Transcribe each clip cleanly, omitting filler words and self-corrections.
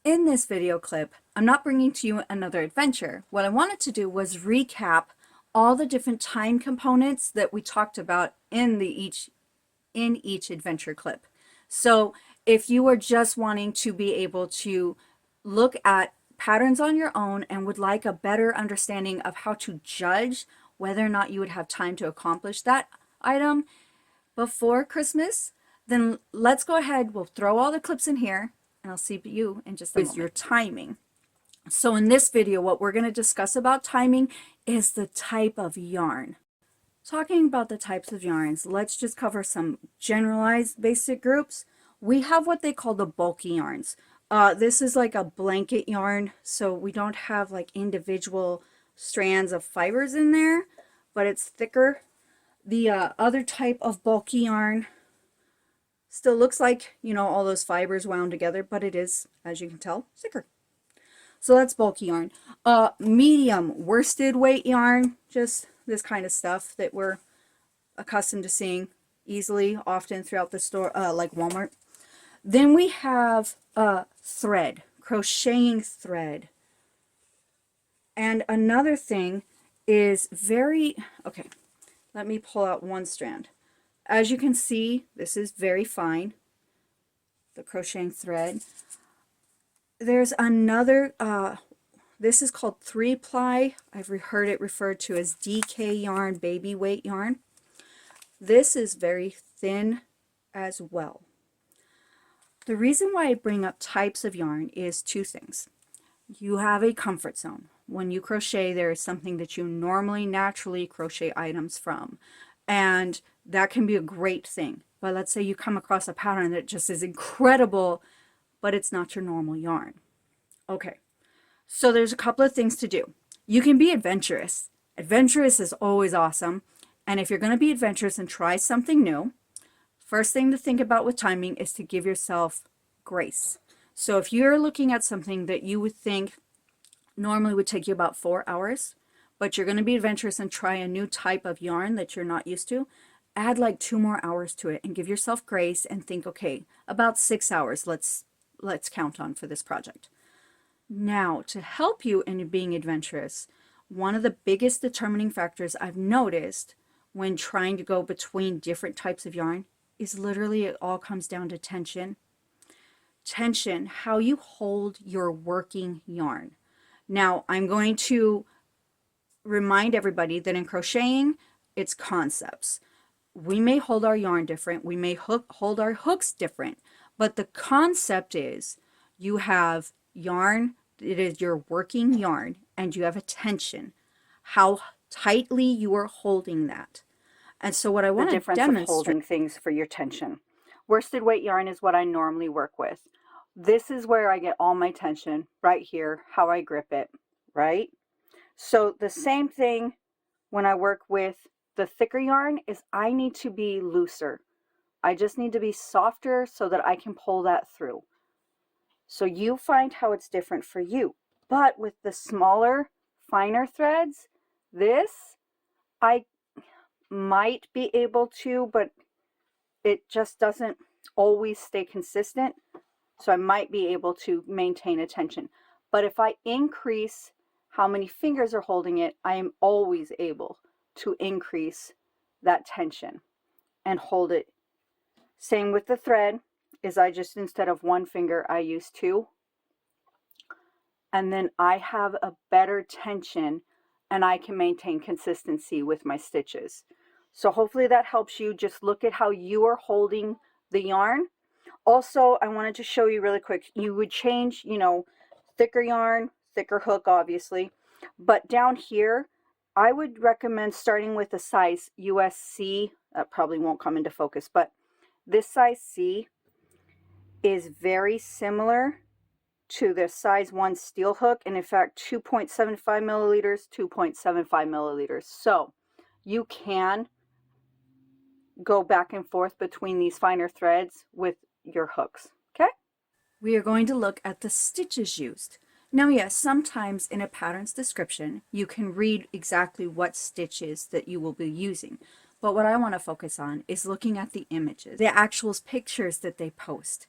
In this video clip, I'm not bringing to you another adventure. What I wanted to do was recap all the different time components that we talked about in each adventure clip. So if you are just wanting to be able to look at patterns on your own and would like a better understanding of how to judge whether or not you would have time to accomplish that item before Christmas, then let's go ahead. We'll throw all the clips in here and I'll see you in just a moment. Your timing. So in this video, what we're going to discuss about timing is the type of yarn. Talking about the types of yarns, let's just cover some generalized basic groups. We have what they call the bulky yarns. This is like a blanket yarn, so we don't have like individual strands of fibers in there, but it's thicker. The other type of bulky yarn still looks like, you know, all those fibers wound together, but it is, as you can tell, thicker. So that's bulky yarn. Medium worsted weight yarn, just this kind of stuff that we're accustomed to seeing easily, often throughout the store, like Walmart. Then we have thread, crocheting thread. And another thing is okay, let me pull out one strand. As you can see, this is very fine, the crocheting thread. There's another, this is called 3-ply. I've heard it referred to as DK yarn, baby weight yarn. This is very thin as well. The reason why I bring up types of yarn is two things. You have a comfort zone. When you crochet, there is something that you normally naturally crochet items from. And that can be a great thing. But let's say you come across a pattern that just is incredible, but it's not your normal yarn. Okay, so there's a couple of things to do. You can be adventurous. Adventurous is always awesome. And if you're going to be adventurous and try something new, first thing to think about with timing is to give yourself grace. So if you're looking at something that you would think normally would take you about 4 hours, but you're going to be adventurous and try a new type of yarn that you're not used to, add like 2 more hours to it and give yourself grace and think, okay, about 6 hours let's count on for this project. Now, to help you in being adventurous, one of the biggest determining factors I've noticed when trying to go between different types of yarn is literally it all comes down to tension. Tension, how you hold your working yarn. Now, I'm going to remind everybody that in crocheting, it's concepts. We may hold our yarn different, we may hold our hooks different, but the concept is you have yarn, it is your working yarn, and you have a tension, how tightly you are holding that. And so what I want to demonstrate, the difference of holding things for your tension. Worsted weight yarn is what I normally work with. This is where I get all my tension, right here, how I grip it, right? So the same thing when I work with the thicker yarn is I need to be looser. I just need to be softer so that I can pull that through. So you find how it's different for you. But with the smaller, finer threads, this, I might be able to, but it just doesn't always stay consistent. So I might be able to maintain a tension. But if I increase how many fingers are holding it, I am always able to increase that tension and hold it. Same with the thread, is I just, instead of 1 finger, I use 2. And then I have a better tension and I can maintain consistency with my stitches. So hopefully that helps you. Just look at how you are holding the yarn. Also, I wanted to show you really quick, you would change, you know, thicker yarn, thicker hook, obviously. But down here, I would recommend starting with a size USC. That probably won't come into focus, but this size C is very similar to the size 1 steel hook, and in fact 2.75 milliliters, 2.75 milliliters. So you can go back and forth between these finer threads with your hooks. Okay? We are going to look at the stitches used. Now, yes, sometimes in a pattern's description, you can read exactly what stitches that you will be using. But what I want to focus on is looking at the images, the actual pictures that they post.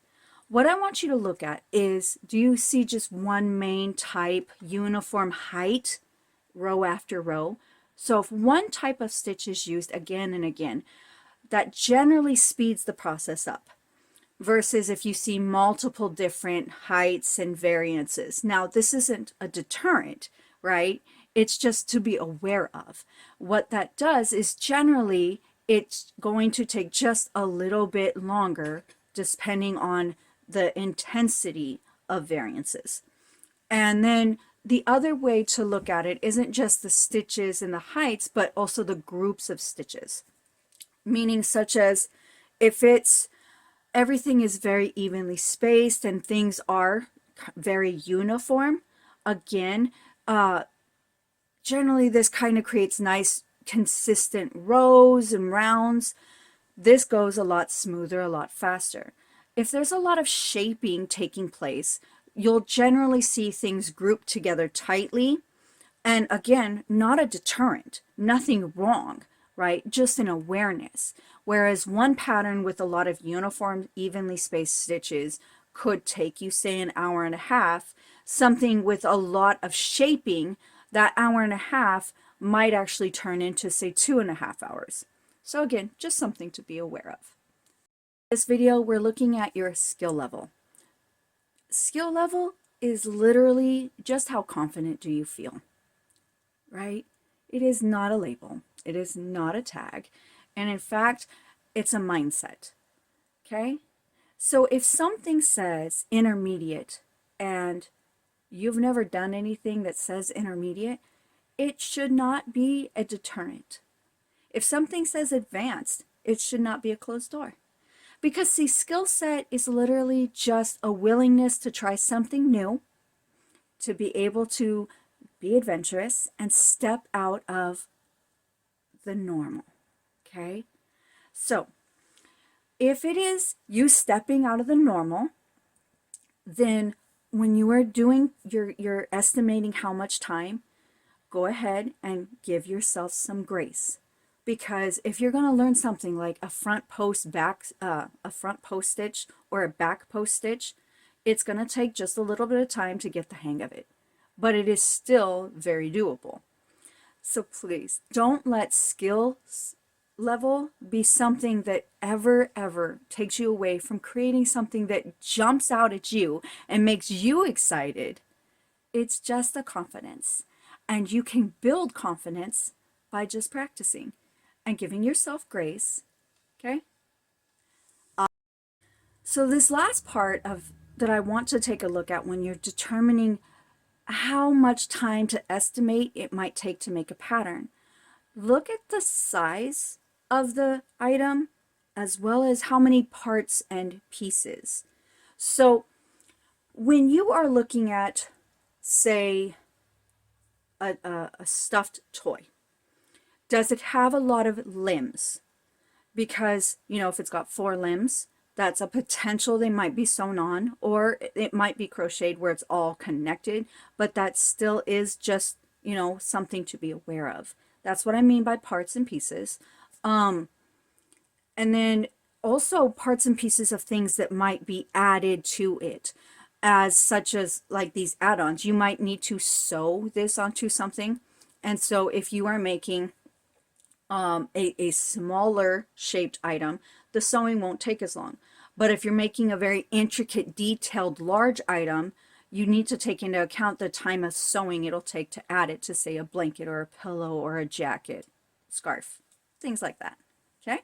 What I want you to look at is, do you see just one main type, uniform height, row after row? So if one type of stitch is used again and again, that generally speeds the process up, versus if you see multiple different heights and variances. Now, this isn't a deterrent, right? It's just to be aware of. What that does is generally it's going to take just a little bit longer depending on the intensity of variances. And then the other way to look at it isn't just the stitches and the heights, but also the groups of stitches. Meaning such as if it's everything is very evenly spaced and things are very uniform, again, generally this kind of creates nice consistent rows and rounds. This goes a lot smoother, a lot faster. If there's a lot of shaping taking place, you'll generally see things grouped together tightly. And again, not a deterrent, nothing wrong, right? Just an awareness. Whereas one pattern with a lot of uniform, evenly spaced stitches could take you, say, an hour and a half. Something with a lot of shaping, that hour and a half might actually turn into, say, 2.5 hours. So again, just something to be aware of. This video, we're looking at your skill level. Skill level is literally just how confident do you feel, right? It is not a label. It is not a tag. And in fact, it's a mindset, okay? So if something says intermediate and you've never done anything that says intermediate, it should not be a deterrent. If something says advanced, it should not be a closed door. Because see, skill set is literally just a willingness to try something new, to be able to be adventurous and step out of the normal, okay? So if it is you stepping out of the normal, then when you are doing you're estimating how much time, go ahead and give yourself some grace. Because if you're going to learn something like a front post stitch or a back post stitch, it's going to take just a little bit of time to get the hang of it, but it is still very doable. So please don't let skill level be something that ever takes you away from creating something that jumps out at you and makes you excited. It's just a confidence, and you can build confidence by just practicing and giving yourself grace, okay? So this last part of that I want to take a look at when you're determining how much time to estimate it might take to make a pattern. Look at the size of the item as well as how many parts and pieces. So when you are looking at, say, a stuffed toy, does it have a lot of limbs? Because, you know, if it's got 4 limbs, that's a potential they might be sewn on, or it might be crocheted where it's all connected, but that still is just, you know, something to be aware of. That's what I mean by parts and pieces. And then also parts and pieces of things that might be added to it, as such as like these add-ons. You might need to sew this onto something. And so if you are making a smaller shaped item, the sewing won't take as long. But if you're making a very intricate, detailed, large item, you need to take into account the time of sewing it'll take to add it to, say, a blanket or a pillow or a jacket, scarf, things like that, okay?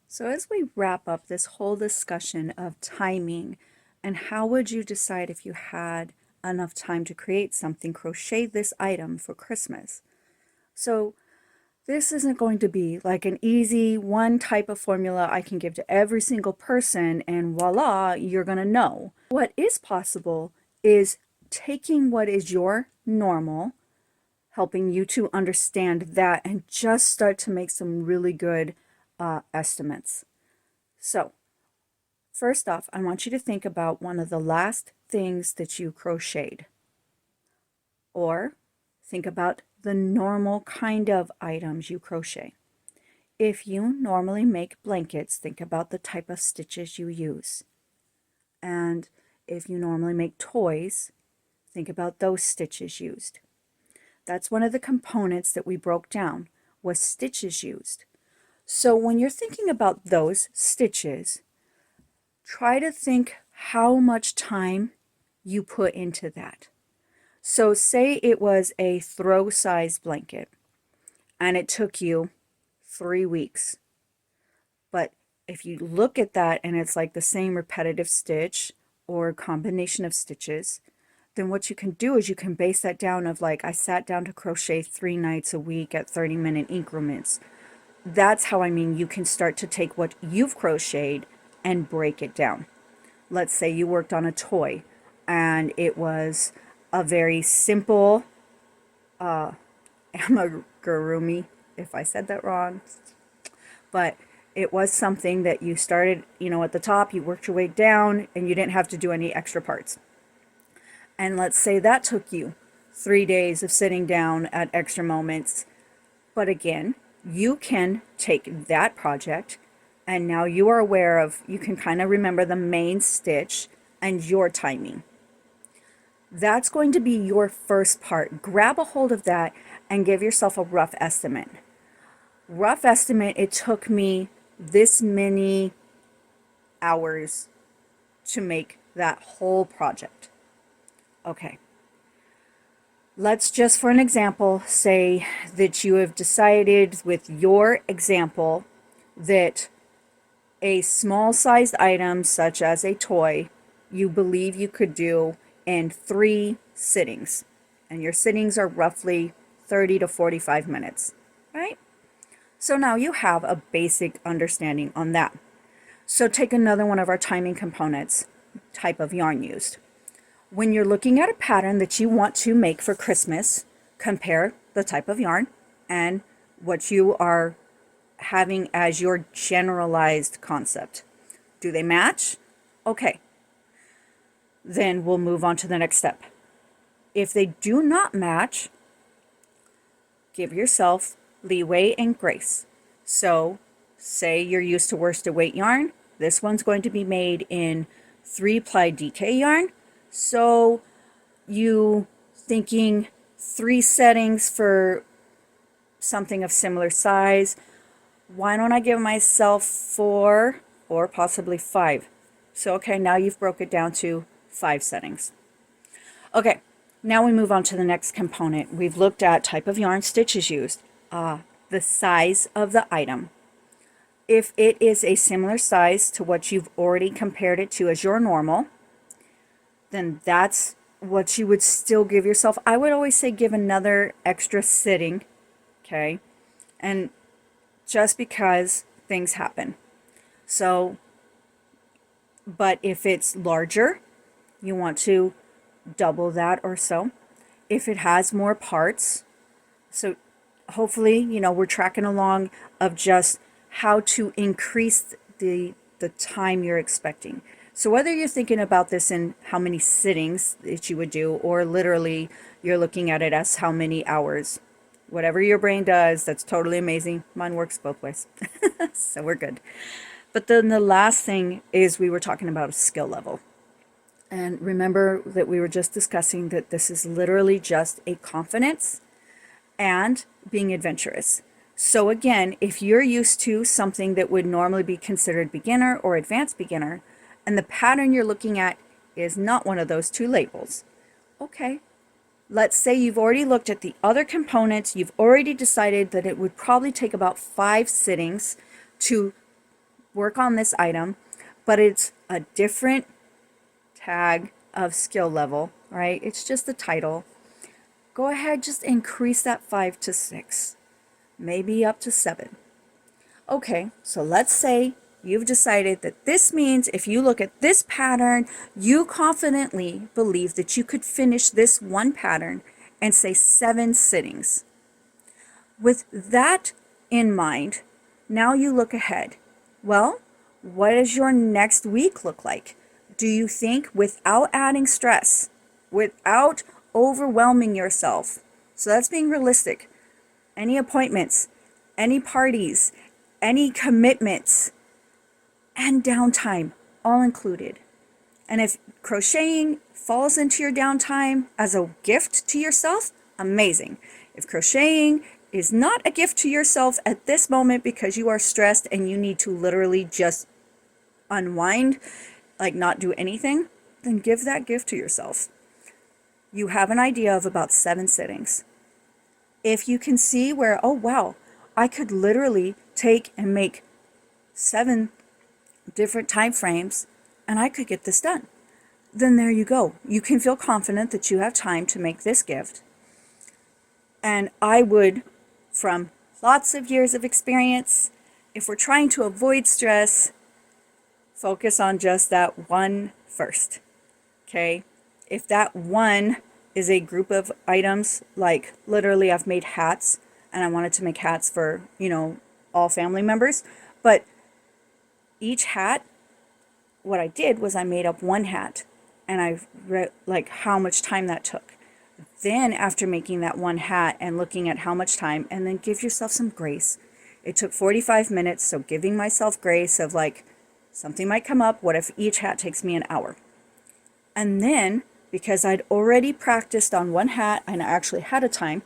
So as we wrap up this whole discussion of timing and how would you decide if you had enough time to create something, crochet this item for Christmas. So this isn't going to be like an easy one type of formula I can give to every single person and voila, you're going to know. What is possible is taking what is your normal, helping you to understand that and just start to make some really good estimates. So first off, I want you to think about one of the last things that you crocheted, or think about the normal kind of items you crochet. If you normally make blankets, think about the type of stitches you use. And if you normally make toys, think about those stitches used. That's one of the components that we broke down, was stitches used. So when you're thinking about those stitches, try to think how much time you put into that. So say it was a throw size blanket and it took you 3 weeks. But if you look at that and it's like the same repetitive stitch or combination of stitches, then what you can do is you can base that down of like, I sat down to crochet 3 nights a week at 30-minute increments. That's how, I mean, you can start to take what you've crocheted and break it down. Let's say you worked on a toy and it was a very simple amigurumi, if I said that wrong, but it was something that you started, at the top, you worked your way down and you didn't have to do any extra parts. And let's say that took you 3 days of sitting down at extra moments. But again, you can take that project and now you are aware of, you can kind of remember the main stitch and your timing. That's going to be your first part. Grab a hold of that and give yourself a rough estimate. Rough estimate, it took me this many hours to make that whole project. Okay. Let's just, for an example, say that you have decided with your example that a small sized item such as a toy, you believe you could do in 3 sittings. And your sittings are roughly 30 to 45 minutes, right? So now you have a basic understanding on that. So take another one of our timing components, type of yarn used. When you're looking at a pattern that you want to make for Christmas, compare the type of yarn and what you are having as your generalized concept. Do they match? Okay. Then we'll move on to the next step. If they do not match, give yourself leeway and grace. So say you're used to worsted weight yarn. This one's going to be made in 3-ply DK yarn. So you thinking 3 settings for something of similar size. Why don't I give myself 4 or possibly 5? So, okay, now you've broke it down to 5 settings. Okay, now we move on to the next component. We've looked at type of yarn, stitches used, the size of the item. If it is a similar size to what you've already compared it to as your normal, then that's what you would still give yourself. I would always say give another extra sitting, okay? And just because things happen. So, but if it's larger, you want to double that or so. If it has more parts, so hopefully, we're tracking along of just how to increase the time you're expecting. So whether you're thinking about this in how many sittings that you would do, or literally you're looking at it as how many hours, whatever your brain does, that's totally amazing. Mine works both ways. So we're good. But then the last thing is we were talking about a skill level. And remember that we were just discussing that this is literally just a confidence and being adventurous. So again, if you're used to something that would normally be considered beginner or advanced beginner, and the pattern you're looking at is not one of those 2 labels, okay, let's say you've already looked at the other components, you've already decided that it would probably take about 5 sittings to work on this item, but it's a different tag of skill level, right? It's just the title. Go ahead, just increase that 5 to 6, maybe up to 7. Okay, so let's say you've decided that this means if you look at this pattern, you confidently believe that you could finish this one pattern and say 7 sittings. With that in mind, now you look ahead. Well, what does your next week look like? Do you think, without adding stress, without overwhelming yourself, so that's being realistic, any appointments, any parties, any commitments, and downtime, all included, And if crocheting falls into your downtime as a gift to yourself, amazing. If crocheting is not a gift to yourself at this moment because you are stressed and you need to literally just unwind, like not do anything, then give that gift to yourself. You have an idea of about 7 sittings. If you can see where, oh wow, I could literally take and make 7 different time frames and I could get this done, then there you go. You can feel confident that you have time to make this gift. And I would, from lots of years of experience, if we're trying to avoid stress, focus on just that one first. Okay? If that one is a group of items, like literally I've made hats and I wanted to make hats for, all family members, but each hat, what I did was I made up one hat and I read like how much time that took. Then after making that one hat and looking at how much time, and then give yourself some grace. It took 45 minutes, so giving myself grace of like, something might come up. What if each hat takes me an hour? And then, because I'd already practiced on one hat and I actually had a time,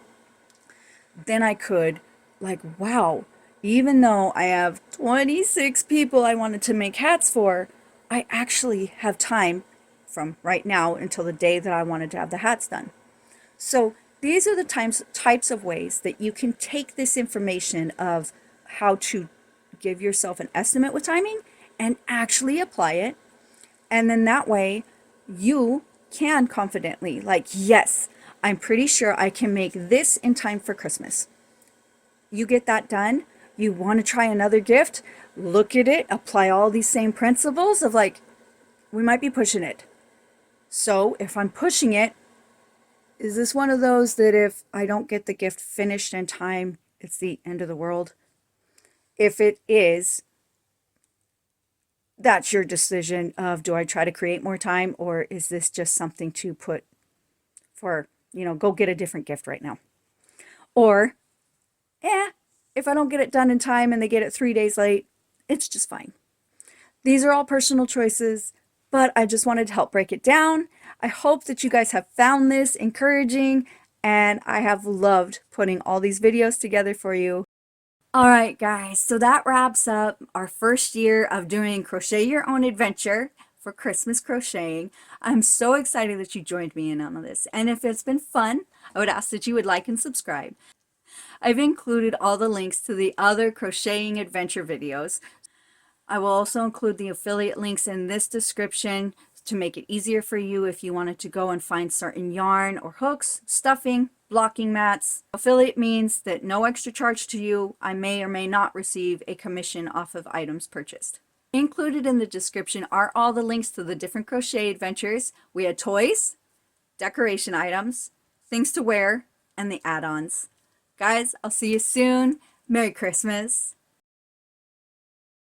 then I could, like, wow, even though I have 26 people I wanted to make hats for, I actually have time from right now until the day that I wanted to have the hats done. So these are the types of ways that you can take this information of how to give yourself an estimate with timing and actually apply it. And then that way you can confidently, like, yes, I'm pretty sure I can make this in time for Christmas. You get that done. You want to try another gift, look at it, apply all these same principles of like, we might be pushing it. So if I'm pushing it, is this one of those that if I don't get the gift finished in time, it's the end of the world? If it is, that's your decision of, do I try to create more time, or is this just something to put for, go get a different gift right now? Or, if I don't get it done in time and they get it 3 days late, it's just fine. These are all personal choices, but I just wanted to help break it down. I hope that you guys have found this encouraging, and I have loved putting all these videos together for you. All right, guys, so that wraps up our first year of doing Crochet Your Own Adventure for Christmas crocheting. I'm so excited that you joined me in on this, and if it's been fun, I would ask that you would like and subscribe. I've included all the links to the other crocheting adventure videos. I will also include the affiliate links in this description to make it easier for you if you wanted to go and find certain yarn or hooks, stuffing, blocking mats. Affiliate means that no extra charge to you. I may or may not receive a commission off of items purchased. Included in the description are all the links to the different crochet adventures. We had toys, decoration items, things to wear, and the add-ons. Guys, I'll see you soon. Merry Christmas.